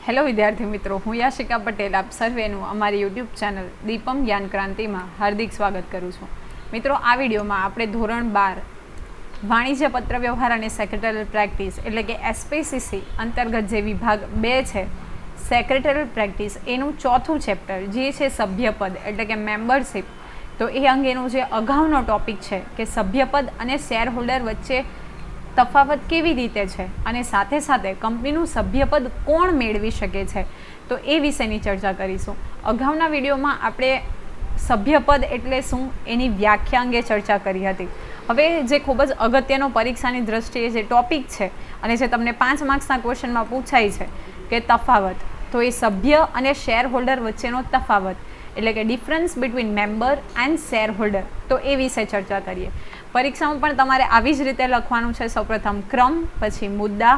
Hello વિદ્યાર્થી મિત્રો, હું યાશિકા પટેલ આપ સર્વેનું અમારી યુટ્યુબ ચેનલ દીપમ જ્ઞાન ક્રાંતિમાં હાર્દિક સ્વાગત કરું છું. મિત્રો, આ વિડીયોમાં આપણે ધોરણ 12 વાણિજ્ય પત્ર વ્યવહાર અને સેક્રેટરીયલ પ્રેક્ટિસ એટલે કે એસપીસીસી અંતર્ગત જે વિભાગ 2 છે સેક્રેટરીયલ પ્રેક્ટિસ, એનું ચોથું ચેપ્ટર જે છે સભ્યપદ એટલે કે મેમ્બરશિપ. તો એ અંગેનો જે અગાઉનો ટોપિક છે કે સભ્યપદ અને શેર હોલ્ડર વચ્ચે તફાવત કેવી રીતે છે અને સાથે સાથે કંપનીનું સભ્યપદ કોણ મેળવી શકે છે, તો એ વિશેની ચર્ચા કરીશું. અગાઉના વિડીયોમાં આપણે સભ્યપદ એટલે શું એની વ્યાખ્યા અંગે ચર્ચા કરી હતી. હવે જે ખૂબ જ અગત્યનો પરીક્ષાની દ્રષ્ટિએ જે ટોપિક છે અને જે તમને 5 માર્ક્સના ક્વેશ્ચનમાં પૂછાય છે કે તફાવત, તો એ સભ્ય અને શેર હોલ્ડર વચ્ચેનો તફાવત એટલે કે difference between member and share holder, તો એ વિશે ચર્ચા કરીએ. પરીક્ષામાં પણ તમારે આવી જ રીતે લખવાનું છે. સૌપ્રથમ ક્રમ, પછી મુદ્દા,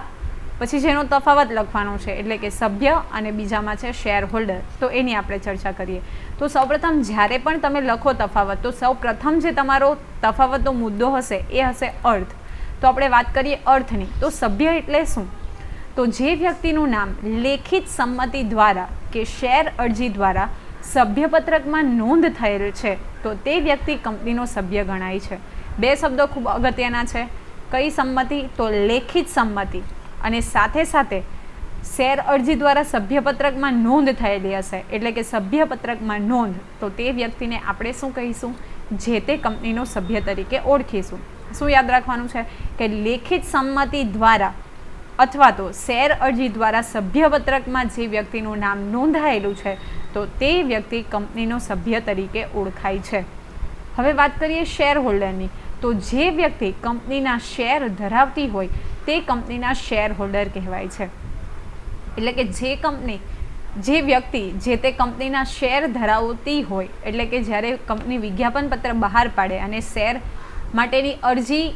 પછી જેનો તફાવત લખવાનો છે એટલે કે સભ્ય અને બીજામાં છે શેર હોલ્ડર. તો એની આપણે ચર્ચા કરીએ. તો સૌપ્રથમ જ્યારે પણ તમે લખો તફાવત, તો સૌપ્રથમ જે તમારો તફાવતનો મુદ્દો હશે એ હશે અર્થ. તો આપણે વાત કરીએ અર્થની. તો સભ્ય એટલે શું? તો જે વ્યક્તિનું નામ લેખિત સંમતિ દ્વારા કે શેર અરજી દ્વારા સભ્યપત્રકમાં નોંધ થયેલ છે, તો તે વ્યક્તિ કંપનીનો સભ્ય ગણાય છે. 2 શબ્દો ખૂબ અગત્યના છે. કઈ સંમતિ? તો લેખિત સંમતિ, અને સાથે સાથે શેર અરજી દ્વારા સભ્યપત્રકમાં નોંધ થયેલી હશે એટલે કે સભ્યપત્રકમાં નોંધ, તો તે વ્યક્તિને આપણે શું કહીશું? જે તે કંપનીનો સભ્ય તરીકે ઓળખીશું. શું યાદ રાખવાનું છે કે લેખિત સંમતિ દ્વારા અથવા તો શેર અરજી દ્વારા સભ્યપત્રકમાં જે વ્યક્તિનું નામ નોંધાયેલું છે, તો તે વ્યક્તિ કંપનીનો સભ્ય તરીકે ઓળખાય છે. હવે વાત કરીએ શેર હોલ્ડરની. તો જે વ્યક્તિ કંપનીના શેર ધરાવતી હોય તે કંપનીના શેર હોલ્ડર કહેવાય છે. એટલે કે જે વ્યક્તિ જે તે કંપનીના શેર ધરાવતી હોય, એટલે કે જ્યારે કંપની વિજ્ઞાપન પત્ર બહાર પાડે અને શેર માટેની અરજી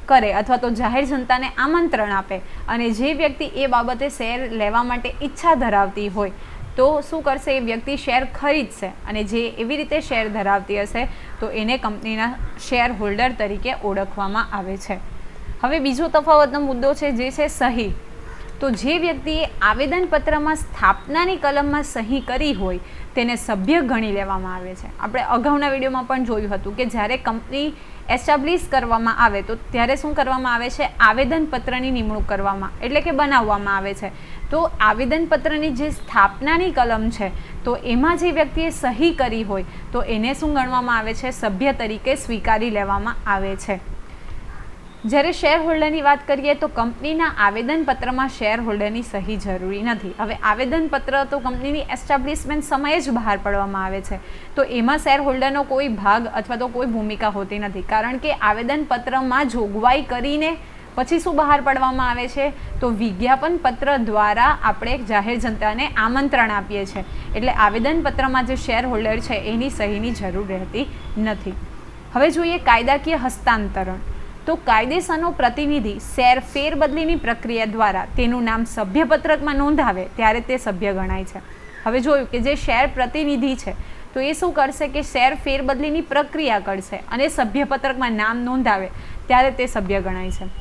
કરે અથવા તો જાહેર જનતાને આમંત્રણ આપે અને જે વ્યક્તિ એ બાબતે શેર લેવા માટે ઈચ્છા ધરાવતી હોય, તો શું કરશે? એ વ્યક્તિ શેર ખરીદશે અને જે એવી રીતે શેર ધરાવતી હશે તો એને કંપનીના શેર હોલ્ડર તરીકે ઓળખવામાં આવે છે. હવે બીજો તફાવતનો મુદ્દો છે જે છે સહી. તો જે વ્યક્તિએ આવેદનપત્રમાં સ્થાપનાની કલમમાં સહી કરી હોય તેને સભ્ય ગણી લેવામાં આવે છે. આપણે અગાઉના વિડીયોમાં પણ જોયું હતું કે જ્યારે કંપની એસ્ટાબ્લિશ કરવામાં આવે તો ત્યારે શું કરવામાં આવે છે? આવેદનપત્રની નિમણૂક કરવામાં એટલે કે બનાવવામાં આવે છે. તો આવેદનપત્રની જે સ્થાપનાની કલમ છે, તો એમાં જે વ્યક્તિએ સહી કરી હોય તો એને શું ગણવામાં આવે છે? સભ્ય તરીકે સ્વીકારી લેવામાં આવે છે. જ્યારે શેર હોલ્ડરની વાત કરીએ તો કંપનીના આવેદનપત્રમાં શેર હોલ્ડરની સહી જરૂરી નથી. હવે આવેદનપત્ર તો કંપનીની એસ્ટાબ્લિશમેન્ટ સમયે જ બહાર પાડવામાં આવે છે, તો એમાં શેર હોલ્ડરનો કોઈ ભાગ અથવા તો કોઈ ભૂમિકા હોતી નથી, કારણ કે આવેદનપત્રમાં જોગવાઈ કરીને પછી શું બહાર પાડવામાં આવે છે? તો વિજ્ઞાપન પત્ર દ્વારા આપણે જાહેર જનતાને આમંત્રણ આપીએ છીએ, એટલે આવેદનપત્રમાં જે શેર હોલ્ડર છે એની સહીની જરૂર રહેતી નથી. હવે જોઈએ કાયદાકીય હસ્તાંતરણ. તો કાયદેસરનો પ્રતિનિધિ શેર ફેરબદલીની પ્રક્રિયા દ્વારા તેનું નામ સભ્યપત્રકમાં નોંધાવે ત્યારે તે સભ્ય ગણાય છે. હવે જોયું કે જે શેર પ્રતિનિધિ છે તો એ શું કરશે કે શેર ફેરબદલીની પ્રક્રિયા કરશે અને સભ્યપત્રકમાં નામ નોંધાવે ત્યારે તે સભ્ય ગણાય છે.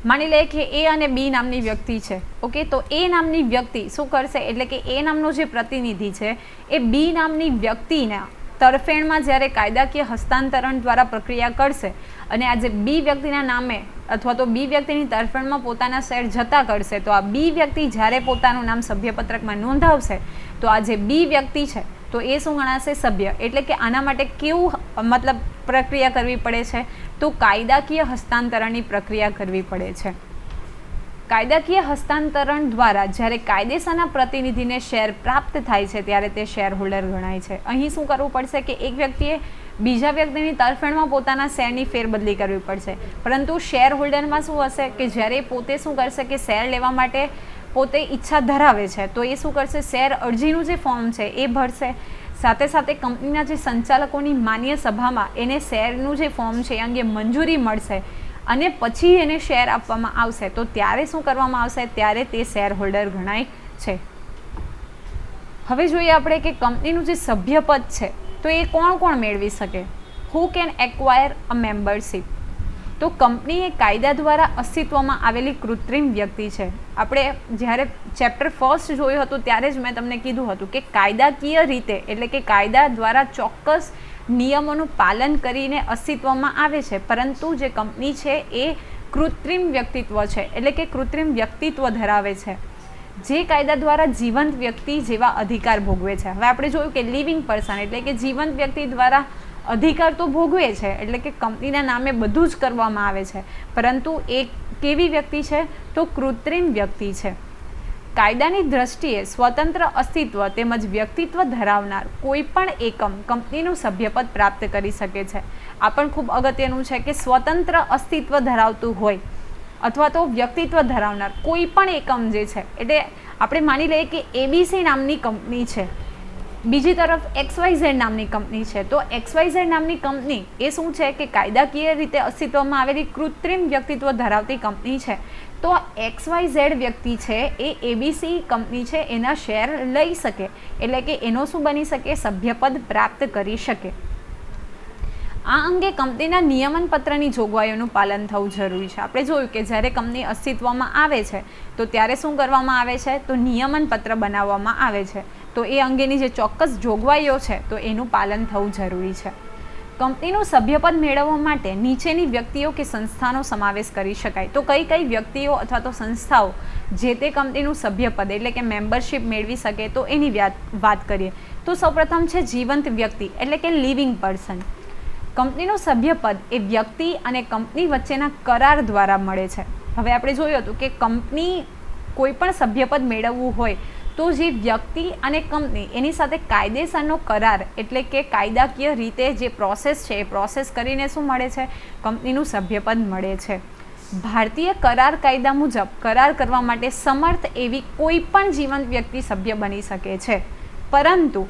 માની લે કે એ અને બી નામની વ્યક્તિ છે. ઓકે, તો એ નામની વ્યક્તિ શું કરશે? એટલે કે એ નામનો જે પ્રતિનિધિ છે એ બી નામની વ્યક્તિના તરફેણમાં જ્યારે કાયદાકીય હસ્તાંતરણ દ્વારા પ્રક્રિયા કરશે અને આ જે બી વ્યક્તિના નામે અથવા તો બી વ્યક્તિની તરફેણમાં પોતાના શેર જતા કરશે, તો આ બી વ્યક્તિ જ્યારે પોતાનું નામ સભ્યપત્રકમાં નોંધાવશે તો આ જે બી વ્યક્તિ છે તો એ શું ગણાશે? સભ્ય. એટલે કે આના માટે કેવું પ્રક્રિયા કરવી પડે છે? તો કાયદાકીય હસ્તાંતરણની પ્રક્રિયા કરવી પડે છે. કાયદાકીય હસ્તાંતરણ દ્વારા જ્યારે કાયદેસરના પ્રતિનિધિને શેર પ્રાપ્ત થાય છે ત્યારે તે શેર હોલ્ડર ગણાય છે. અહીં શું કરવું પડશે કે એક વ્યક્તિએ બીજા વ્યક્તિની તરફેણમાં પોતાના શેરની ફેરબદલી કરવી પડશે, પરંતુ શેર હોલ્ડરમાં શું હશે કે જ્યારે પોતે શું કરશે કે શેર લેવા માટે પોતે ઈચ્છા ધરાવે છે તો એ શું કરશે? શેર અરજીનું જે ફોર્મ છે એ ભરશે. સાથે સાથે કંપનીના જે સંચાલકોની માન્ય સભામાં એને શેરનું જે ફોર્મ છે એ અંગે મંજૂરી મળશે અને પછી એને શેર આપવામાં આવશે, તો ત્યારે શું કરવામાં આવશે? ત્યારે તે શેર હોલ્ડર ગણાય છે. હવે જોઈએ આપણે કે કંપનીનું જે સભ્યપદ છે તો એ કોણ કોણ મેળવી શકે? Who can acquire a membership? તો કંપની એ કાયદા દ્વારા અસ્તિત્વમાં આવેલી કૃત્રિમ વ્યક્તિ છે. આપણે જ્યારે ચેપ્ટર ફર્સ્ટ જોયું હતું ત્યારે જ મેં તમને કીધું હતું કે કાયદાકીય રીતે એટલે કે કાયદા દ્વારા ચોક્કસ નિયમોનું પાલન કરીને અસ્તિત્વમાં આવે છે, પરંતુ જે કંપની છે એ કૃત્રિમ વ્યક્તિત્વ છે એટલે કે કૃત્રિમ વ્યક્તિત્વ ધરાવે છે, જે કાયદા દ્વારા જીવંત વ્યક્તિ જેવા અધિકાર ભોગવે છે. હવે આપણે જોયું કે લિવિંગ પર્સન એટલે કે જીવંત વ્યક્તિ દ્વારા અધિકાર તો ભોગવે છે, એટલે કે કંપનીના નામે બધું જ કરવામાં આવે છે, પરંતુ એ કેવી વ્યક્તિ છે? તો કૃત્રિમ વ્યક્તિ છે. કાયદાની દ્રષ્ટિએ સ્વતંત્ર અસ્તિત્વ તેમજ વ્યક્તિત્વ ધરાવનાર કોઈ પણ એકમ કંપનીનું સભ્યપદ પ્રાપ્ત કરી શકે છે. આ પણ ખૂબ અગત્યનું છે કે સ્વતંત્ર અસ્તિત્વ ધરાવતું હોય અથવા તો વ્યક્તિત્વ ધરાવનાર કોઈ પણ એકમ જે છે, એટલે આપણે માની લઈએ કે ABC નામની કંપની છે, બીજી તરફ XYZ નામની કંપની છે, તો XYZ નામની કંપની એ શું છે કે કાયદાકીય રીતે અસ્તિત્વમાં આવેલી કૃત્રિમ વ્યક્તિત્વ ધરાવતી કંપની છે. તો XYZ વ્યક્તિ છે એ ABC કંપની છે એના શેર લઈ શકે, એટલે કે એનો શું બની શકે? સભ્યપદ પ્રાપ્ત કરી શકે. આ અંગે કંપનીના નિયમન પત્રની જોગવાઈઓનું પાલન થવું જરૂરી છે. આપણે જોયું કે જ્યારે કંપની અસ્તિત્વમાં આવે છે તો ત્યારે શું કરવામાં આવે છે? તો નિયમન પત્ર બનાવવામાં આવે છે. તો એ અંગેની જે ચોક્કસ જોગવાઈઓ છે તો એનું પાલન થવું જરૂરી છે. કંપનીનું સભ્યપદ મેળવવા માટે નીચેની વ્યક્તિઓ કે સંસ્થાનો સમાવેશ કરી શકાય. તો કઈ કઈ વ્યક્તિઓ અથવા તો સંસ્થાઓ જે તે કંપનીનું સભ્યપદ એટલે કે મેમ્બરશિપ મેળવી શકે? તો એની વાત કરીએ તો સૌપ્રથમ છે જીવંત વ્યક્તિ એટલે કે લિવિંગ પર્સન. કંપનીનું સભ્યપદ એ વ્યક્તિ અને કંપની વચ્ચેના કરાર દ્વારા મળે છે. હવે આપણે જોયું હતું કે કંપની કોઈ પણ સભ્યપદ મેળવવું હોય તો જે વ્યક્તિ અને કંપની એની સાથે કાયદેસરનો કરાર એટલે કે કાયદાકીય રીતે જે પ્રોસેસ છે એ પ્રોસેસ કરીને શું મળે છે? કંપનીનું સભ્યપદ મળે છે. ભારતીય કરાર કાયદા મુજબ કરાર કરવા માટે સમર્થ એવી કોઈ પણ જીવંત વ્યક્તિ સભ્ય બની શકે છે, પરંતુ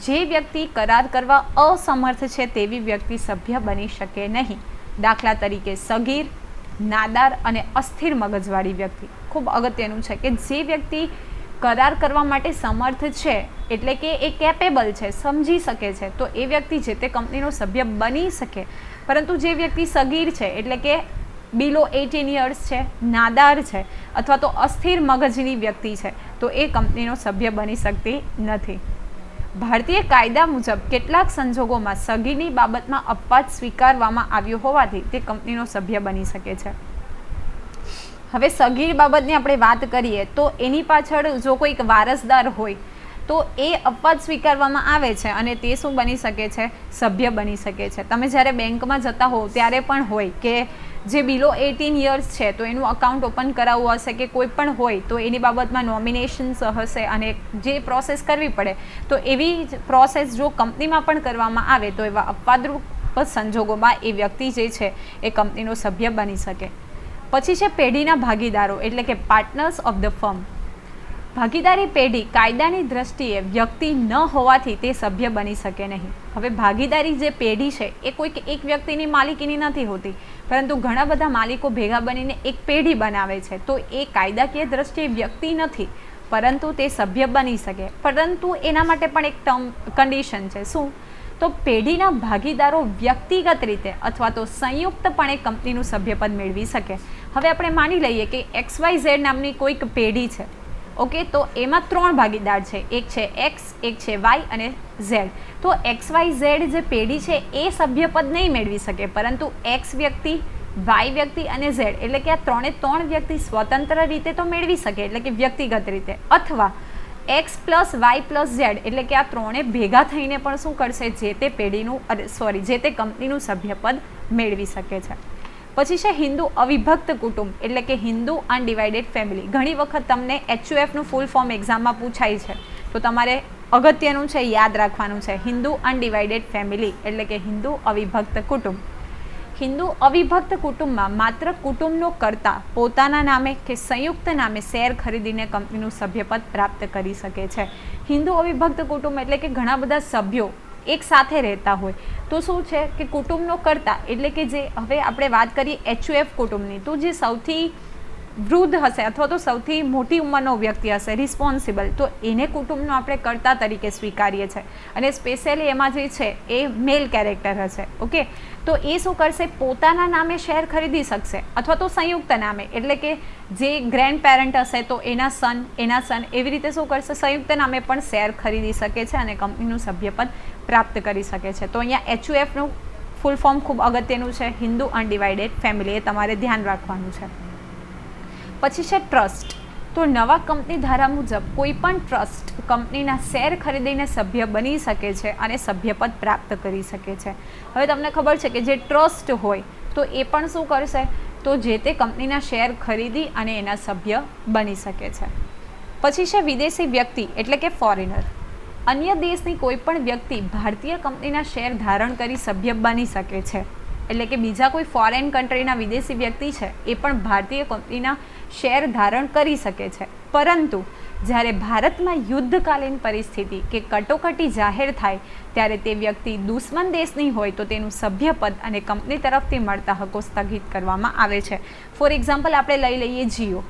જે વ્યક્તિ કરાર કરવા અસમર્થ છે તેવી વ્યક્તિ સભ્ય બની શકે નહીં. દાખલા તરીકે સગીર, નાદાર અને અસ્થિર મગજવાળી વ્યક્તિ. ખૂબ અગત્યનું છે કે જે વ્યક્તિ કરાર કરવા માટે સમર્થ છે એટલે કે એ કેપેબલ છે, સમજી શકે છે, તો એ વ્યક્તિ જે તે કંપનીનો સભ્ય બની શકે. પરંતુ જે વ્યક્તિ સગીર છે એટલે કે બિલો 18 યર્સ છે, નાદાર છે અથવા તો અસ્થિર મગજની વ્યક્તિ છે તો એ કંપનીનો સભ્ય બની શકતી નથી. ભારતીય કાયદા મુજબ કેટલાક સંજોગોમાં સગીરની બાબતમાં અપવાદ સ્વીકારવામાં આવ્યો હોવાથી તે કંપનીનો સભ્ય બની શકે છે. હવે સગીર બાબતની આપણે વાત કરીએ તો એની પાછળ જો કોઈક વારસદાર હોય તો એ અપવાદ સ્વીકારવામાં આવે છે અને તે શું બની શકે છે? સભ્ય બની શકે છે. તમે જ્યારે બેંકમાં જતા હો ત્યારે પણ હોય કે જે બિલો 18 યર્સ છે તો એનું અકાઉન્ટ ઓપન કરાવવું હશે કે કોઈ પણ હોય તો એની બાબતમાં નોમિનેશન્સ હશે અને જે પ્રોસેસ કરવી પડે તો એવી જ પ્રોસેસ જો કંપનીમાં પણ કરવામાં આવે તો એવા અપવાદરૂપ સંજોગોમાં એ વ્યક્તિ જે છે એ કંપનીનો સભ્ય બની શકે. પછી છે પેઢીના ભાગીદારો એટલે કે પાર્ટનર્સ ઓફ ધ ફર્મ. ભાગીદારી પેઢી કાયદાની દ્રષ્ટિએ વ્યક્તિ ન હોવાથી તે સભ્ય બની શકે નહીં. હવે ભાગીદારી જે પેઢી છે એ કોઈક એક વ્યક્તિની માલિકીની નથી હોતી, પરંતુ ઘણા બધા માલિકો ભેગા બનીને એક પેઢી બનાવે છે, તો એ કાયદાકીય દ્રષ્ટિએ વ્યક્તિ નથી, પરંતુ તે સભ્ય બની શકે. પરંતુ એના માટે પણ એક કન્ડિશન છે. શું? તો પેઢીના ભાગીદારો વ્યક્તિગત રીતે અથવા તો સંયુક્તપણે કંપનીનું સભ્યપદ મેળવી શકે. હવે આપણે માની લઈએ કે XYZ નામની કોઈક પેઢી છે, ઓકે, તો એમાં 3 ભાગીદાર છે, એક છે X, એક છે Y અને Z. તો XYZ જે પેઢી છે એ સભ્યપદ નહીં મેળવી શકે, પરંતુ X વ્યક્તિ, Y વ્યક્તિ અને Z એટલે કે આ 3 વ્યક્તિ સ્વતંત્ર રીતે તો મેળવી શકે એટલે કે વ્યક્તિગત રીતે, અથવા X + Y + Z એટલે કે આ 3 ભેગા થઈને પણ શું કરશે? જે તે પેઢીનું જે તે કંપનીનું સભ્યપદ મેળવી શકે છે. પછી છે હિન્દુ અવિભક્ત કુટુંબ એટલે કે હિન્દુ અનડિવાઇડેડ ફેમિલી. ઘણી વખત તમને HUFનું ફૂલ ફોર્મ એક્ઝામમાં પૂછાય છે, તો તમારે અગત્યનું છે, યાદ રાખવાનું છે, હિન્દુ અનડિવાઇડેડ ફેમિલી એટલે કે હિન્દુ અવિભક્ત કુટુંબ. હિન્દુ અવિભક્ત કુટુંબમાં માત્ર કુટુંબનો કર્તા પોતાના નામે કે સંયુક્ત નામે શેર ખરીદીને કંપનીનું સભ્યપદ પ્રાપ્ત કરી શકે છે. હિન્દુ અવિભક્ત કુટુંબ એટલે કે ઘણા બધા સભ્યો એક સાથે રહેતા હોય, તો શું છે કે કુટુંબનો કર્તા એટલે કે જે હવે આપણે વાત કરીએ HUF કુટુંબની, તો જે સૌથી વૃદ્ધ હશે અથવા તો સૌથી મોટી ઉંમરનો વ્યક્તિ હશે રિસ્પોન્સિબલ, તો એને કુટુંબનો આપણે કર્તા તરીકે સ્વીકારીએ છીએ. અને સ્પેશિયલી એમાં જે છે એ મેલ કેરેક્ટર હશે. ઓકે, તો એ શું કરશે, પોતાના નામે શેર ખરીદી શકશે અથવા તો સંયુક્ત નામે, એટલે કે જે ગ્રેન્ડ પેરેન્ટ હશે તો એના સન એવી રીતે શું કરશે, સંયુક્ત નામે પણ શેર ખરીદી શકે છે અને કંપનીનું સભ્યપદ પ્રાપ્ત કરી શકે છે. તો અહીંયા HUFનું ફૂલ ફોર્મ ખૂબ અગત્યનું છે, હિન્દુ અનડિવાઇડેડ ફેમિલી, એ તમારે ધ્યાન રાખવાનું છે. પછી છે ટ્રસ્ટ. તો નવા કંપની ધારા મુજબ કોઈ પણ ટ્રસ્ટ કંપનીના શેર ખરીદીને સભ્ય બની શકે છે અને સભ્યપદ પ્રાપ્ત કરી શકે છે. હવે તમને ખબર છે કે જે ટ્રસ્ટ હોય તો એ પણ શું કરશે, તો જે તે કંપનીના શેર ખરીદી અને એના સભ્ય બની શકે છે. પછી છે વિદેશી વ્યક્તિ એટલે કે ફોરેનર. અન્ય દેશની કોઈ પણ વ્યક્તિ ભારતીય કંપનીના શેર ધારણ કરી સભ્ય બની શકે છે. એટલે કે બીજા કોઈ ફોરેન કન્ટ્રીના વિદેશી વ્યક્તિ છે એ પણ ભારતીય કંપનીના શેર ધારણ કરી શકે છે. પરંતુ જ્યારે ભારતમાં યુદ્ધકાલીન પરિસ્થિતિ કે કટોકટી જાહેર થાય ત્યારે તે વ્યક્તિ દુશ્મન દેશની હોય તો તેનું સભ્યપદ અને કંપની તરફથી મળતા હકો સ્થગિત કરવામાં આવે છે. ફોર એક્ઝામ્પલ આપણે લઈ લઈએ જીઓ.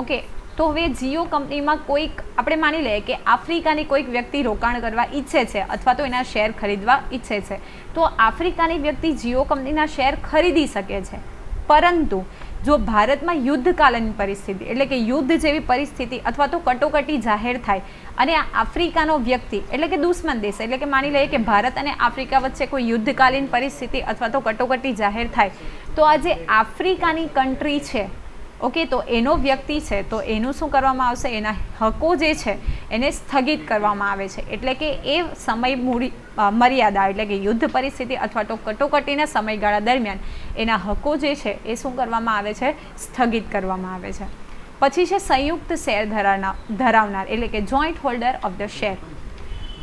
ઓકે, તો હવે જીઓ કંપનીમાં કોઈક આપણે માની લઈએ કે આફ્રિકાની કોઈક વ્યક્તિ રોકાણ કરવા ઈચ્છે છે અથવા તો એના શેર ખરીદવા ઈચ્છે છે, તો આફ્રિકાની વ્યક્તિ જીઓ કંપનીના શેર ખરીદી શકે છે. પરંતુ જો ભારતમાં યુદ્ધકાલીન પરિસ્થિતિ એટલે કે યુદ્ધ જેવી પરિસ્થિતિ અથવા તો કટોકટી જાહેર થાય અને આ આફ્રિકાનો વ્યક્તિ એટલે કે દુશ્મન દેશ, એટલે કે માની લઈએ કે ભારત અને આફ્રિકા વચ્ચે કોઈ યુદ્ધકાલીન પરિસ્થિતિ અથવા તો કટોકટી જાહેર થાય, તો આ જે આફ્રિકાની કન્ટ્રી છે, ઓકે, તો એનો વ્યક્તિ છે તો એનું શું કરવામાં આવશે, એના હકો જે છે એને સ્થગિત કરવામાં આવે છે. એટલે કે એ સમય મર્યાદા એટલે કે યુદ્ધ પરિસ્થિતિ અથવા તો કટોકટીના સમયગાળા દરમિયાન એના હકો જે છે એ શું કરવામાં આવે છે, સ્થગિત કરવામાં આવે છે. પછી છે સંયુક્ત શેર ધરાવનાર એટલે કે joint holder of the share.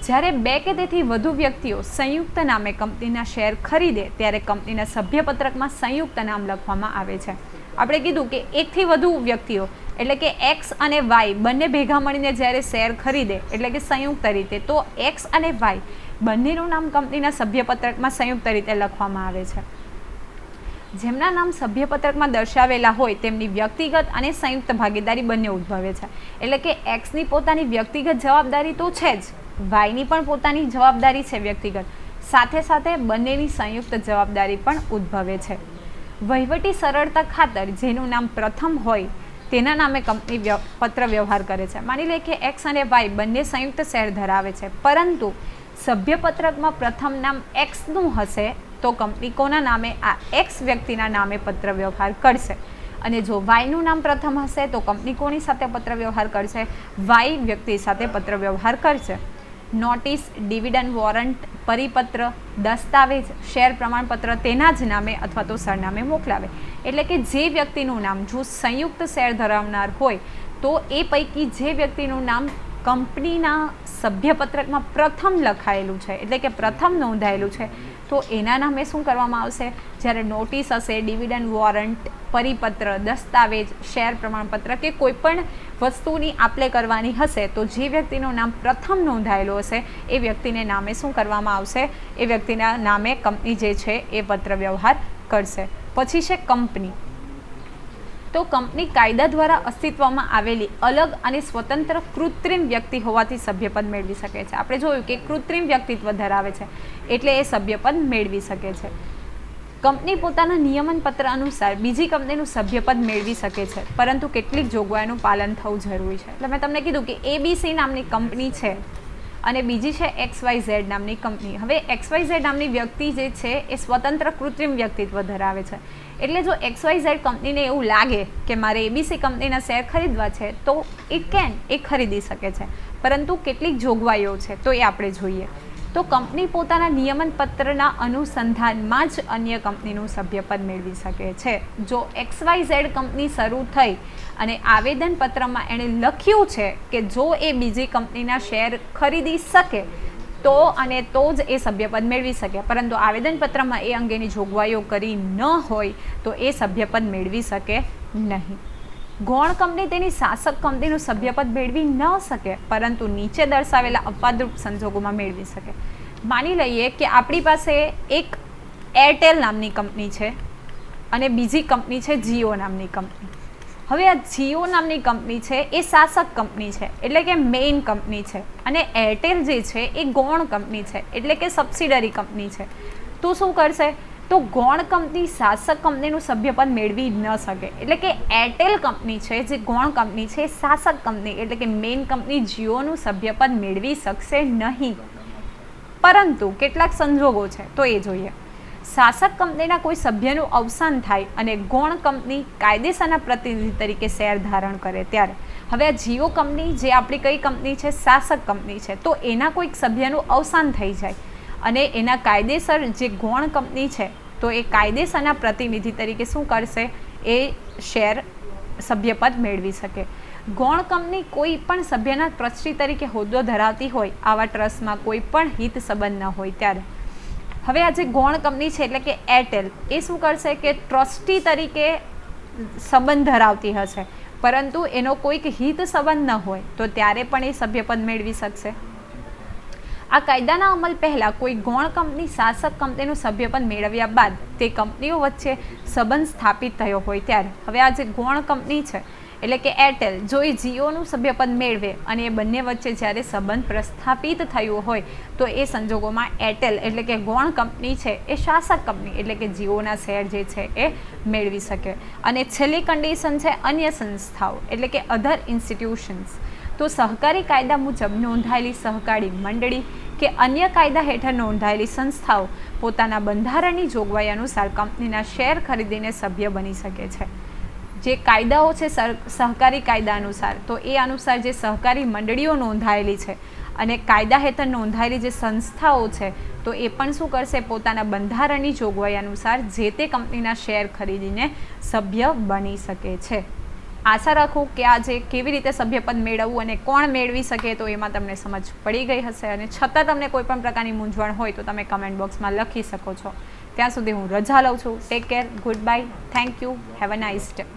જ્યારે બે કે તેથી વધુ વ્યક્તિઓ સંયુક્ત નામે કંપનીના શેર ખરીદે ત્યારે કંપનીના સભ્યપત્રકમાં સંયુક્ત નામ લખવામાં આવે છે. આપણે કીધું કે એકથી વધુ વ્યક્તિઓ એટલે કે એક્સ અને વાય બંને ભેગા મળીને જ્યારે શેર ખરીદે એટલે કે સંયુક્ત રીતે, તો એક્સ અને વાય બંનેનું નામ કંપનીના સભ્યપત્રકમાં સંયુક્ત રીતે લખવામાં આવે છે. જેમના નામ સભ્યપત્રકમાં દર્શાવેલા હોય તેમની વ્યક્તિગત અને સંયુક્ત ભાગીદારી બંને ઉદ્ભવે છે. એટલે કે એક્સની પોતાની વ્યક્તિગત જવાબદારી તો છે જ, વાયની પણ પોતાની જવાબદારી છે વ્યક્તિગત, સાથે સાથે બંનેની સંયુક્ત જવાબદારી પણ ઉદ્ભવે છે. વહીવટી સરળતા ખાતર જેનું નામ પ્રથમ હોય તેના નામે કંપની પત્ર વ્યવહાર કરે છે. માની લે કે એક્સ અને વાય બંને સંયુક્ત શેર ધરાવે છે, પરંતુ સભ્યપત્રકમાં પ્રથમ નામ એક્સનું હશે તો કંપની કોના નામે, આ એક્સ વ્યક્તિના નામે પત્ર વ્યવહાર કરશે. અને જો વાયનું નામ પ્રથમ હશે તો કંપની કોની સાથે પત્ર વ્યવહાર કરશે, વાય વ્યક્તિ સાથે પત્ર વ્યવહાર કરશે. નોટિસ, ડિવિડન્ડ વોરંટ, પરિપત્ર, દસ્તાવેજ, શેર પ્રમાણપત્ર તેના જ નામે અથવા તો સરનામે મોકલાવે. એટલે કે જે વ્યક્તિનું નામ જો સંયુક્ત શેર ધરાવનાર હોય તો એ પૈકી જે વ્યક્તિનું નામ કંપનીના સભ્યપત્રકમાં પ્રથમ લખાયેલું છે એટલે કે પ્રથમ નોંધાયેલું છે તો એના નામે શું કરવામાં આવશે, જ્યારે નોટિસ હશે, ડિવિડન્ડ વોરંટ, પરિપત્ર, દસ્તાવેજ, શેર પ્રમાણપત્ર કે કોઈ પણ વસ્તુની આપલે કરવાની હશે તો જે વ્યક્તિનું નામ પ્રથમ નોંધાયેલું હશે એ વ્યક્તિને નામે શું કરવામાં આવશે, એ વ્યક્તિના નામે કંપની જે છે એ પત્ર વ્યવહાર કરશે. પછી છે કંપની. તો કંપની કાયદા દ્વારા અસ્તિત્વમાં આવેલી અલગ અને સ્વતંત્ર કૃત્રિમ વ્યક્તિ હોવાથી સભ્યપદ મેળવી શકે છે. આપણે જોયું કે કૃત્રિમ વ્યક્તિત્વ ધરાવે છે એટલે એ સભ્યપદ મેળવી શકે છે. કંપની પોતાના નિયમન પત્ર અનુસાર બીજી કંપનીનું સભ્યપદ મેળવી શકે છે, પરંતુ કેટલીક જોગવાઈનું પાલન થવું જરૂરી છે. એટલે મેં તમને કીધું કે ABC નામની કંપની છે અને બીજી છે XYZ નામની કંપની. હવે XYZ નામની વ્યક્તિ જે છે એ સ્વતંત્ર કૃત્રિમ વ્યક્તિત્વ ધરાવે છે. એટલે જો XYZ કંપનીને એવું લાગે કે મારે ABC કંપનીના શેર ખરીદવા છે તો એ ખરીદી શકે છે, પરંતુ કેટલીક જોગવાઈઓ છે તો એ આપણે જોઈએ. તો કંપની પોતાના નિયમન પત્રના અનુસંધાનમાં જ અન્ય કંપનીનું સભ્યપદ મેળવી શકે છે. જો XYZ કંપની શરૂ થઈ અને આવેદનપત્રમાં એણે લખ્યું છે કે જો એ બીજી કંપનીના શેર ખરીદી શકે તો જ એ સભ્યપદ મેળવી શકે, પરંતુ આવેદનપત્રમાં એ અંગેની જોગવાઈઓ કરી ન હોય તો એ સભ્યપદ મેળવી શકે નહીં. ગૌણ કંપની તેની શાસક કંપનીનું સભ્યપદ મેળવી ન શકે, પરંતુ નીચે દર્શાવેલા અપવાદરૂપ સંજોગોમાં મેળવી શકે. માની લઈએ કે આપણી પાસે એક એરટેલ નામની કંપની છે અને બીજી કંપની છે જીઓ નામની કંપની. હવે આ જીઓ નામની કંપની છે એ શાસક કંપની છે, એટલે કે મેઇન કંપની છે, અને એરટેલ જે છે એ ગૌણ કંપની છે, એટલે કે સબસિડરી કંપની છે. તો શું કરશે? તો ગૌણ કંપની શાસક કંપનીનું સભ્યપદ મેળવી ન શકે. એટલે કે એરટેલ કંપની છે જે ગૌણ કંપની છે, શાસક કંપની એટલે કે મેઇન કંપની જીઓનું સભ્યપદ મેળવી શકશે નહીં. પરંતુ કેટલાક સંજોગો છે તો એ જોઈએ. શાસક કંપનીના કોઈ સભ્યનું અવસાન થાય અને ગૌણ કંપની કાયદેસરના પ્રતિનિધિ તરીકે શેર ધારણ કરે ત્યારે, હવે આ જીઓ કંપની જે આપણી કઈ કંપની છે? શાસક કંપની છે. તો એના કોઈક સભ્યનું અવસાન થઈ જાય અને એના કાયદેસર જે ગૌણ કંપની છે તો એ કાયદેસરના પ્રતિનિધિ તરીકે શું કરશે? એ શેર સભ્યપદ મેળવી શકે. ગૌણ કંપની કોઈ પણ સભ્યના ટ્રસ્ટી તરીકે હોદ્દો ધરાવતી હોય, આવા ટ્રસ્ટમાં કોઈ પણ હિત સંબંધ ન હોય ત્યારે. હવે આ જે ગૌણ કંપની છે એટલે કે એરટેલ, એ શું કરશે કે ટ્રસ્ટી તરીકે સંબંધ ધરાવતી હશે, પરંતુ એનો કોઈક હિત સંબંધ ન હોય તો ત્યારે પણ એ સભ્યપદ મેળવી શકશે. આ કાયદાના અમલ પહેલાં કોઈ ગૌણ કંપની શાસક કંપનીનું સભ્યપદ મેળવ્યા બાદ તે કંપનીઓ વચ્ચે સંબંધ સ્થાપિત થયો હોય ત્યારે, હવે આ જે ગૌણ કંપની છે એટલે કે એરટેલ જો એ જીઓનું સભ્યપદ મેળવે અને એ બંને વચ્ચે જ્યારે સંબંધ પ્રસ્થાપિત થયું હોય તો એ સંજોગોમાં એરટેલ એટલે કે ગૌણ કંપની છે એ શાસક કંપની એટલે કે જીઓના શેર જે છે એ મેળવી શકે. અને છેલ્લી કન્ડિશન છે અન્ય સંસ્થાઓ એટલે કે અધર ઇન્સ્ટિટ્યુશન્સ. તો સહકારી કાયદા મુજબ નોંધાયેલી સહકારી મંડળી કે અન્ય કાયદા હેઠળ નોંધાયેલી સંસ્થાઓ પોતાના બંધારણની જોગવાઈ અનુસાર કંપનીના શેર ખરીદીને સભ્ય બની શકે છે. જે કાયદાઓ છે સહકારી કાયદા અનુસાર, તો એ અનુસાર જે સહકારી મંડળીઓ નોંધાયેલી છે અને કાયદા હેઠળ નોંધાયેલી જે સંસ્થાઓ છે તો એ પણ શું કરશે? પોતાના બંધારણની જોગવાઈ અનુસાર જે તે કંપનીના શેર ખરીદીને સભ્ય બની શકે છે. આશા રાખું કે આજે કેવી રીતે સભ્યપદ મેળવવું અને કોણ મેળવી શકે તો એમાં તમને સમજ પડી ગઈ હશે. અને છતાં તમને કોઈ પણ પ્રકારની મૂંઝવણ હોય તો તમે કમેન્ટ બોક્સમાં લખી શકો છો. ત્યાં સુધી હું રજા લઉં છું. Take care, good bye, thank you, have a nice day.